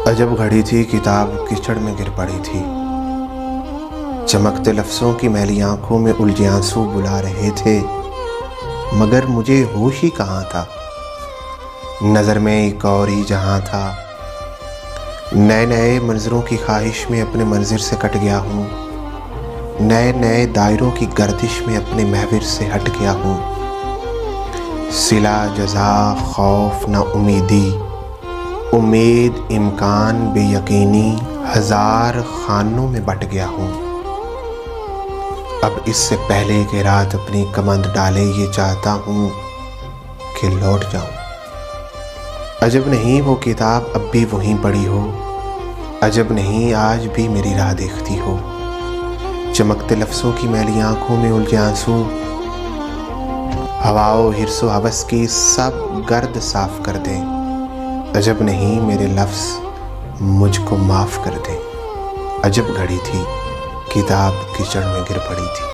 अजब घड़ी थी, किताब कीचड़ में गिर पड़ी थी। चमकते लफ्ज़ों की मैली आंखों में उलझे आंसू बुला रहे थे, मगर मुझे होश ही कहाँ था। नज़र में एक और ही जहां था। नए नए मंजरों की ख्वाहिश में अपने मंजिर से कट गया हूँ। नए नए दायरों की गर्दिश में अपने महविर से हट गया हूँ। सिला जज़ा खौफ ना उम्मीदी, उम्मीद इम्कान बेयकीनी, हजार खानों में बट गया हूँ। अब इससे पहले कि रात अपनी कमंद डाले ये चाहता हूँ कि लौट जाऊँ। अजब नहीं वो किताब अब भी वहीं पड़ी हो, अजब नहीं आज भी मेरी राह देखती हो। चमकते लफ्ज़ों की मैली आंखों में उलझे आंसू, हवाओं हिर्सो हवस की सब गर्द साफ कर दें। अजब नहीं मेरे लफ्ज़ मुझको माफ़ कर दें। अजब घड़ी थी, किताब कीचड़ में गिर पड़ी थी।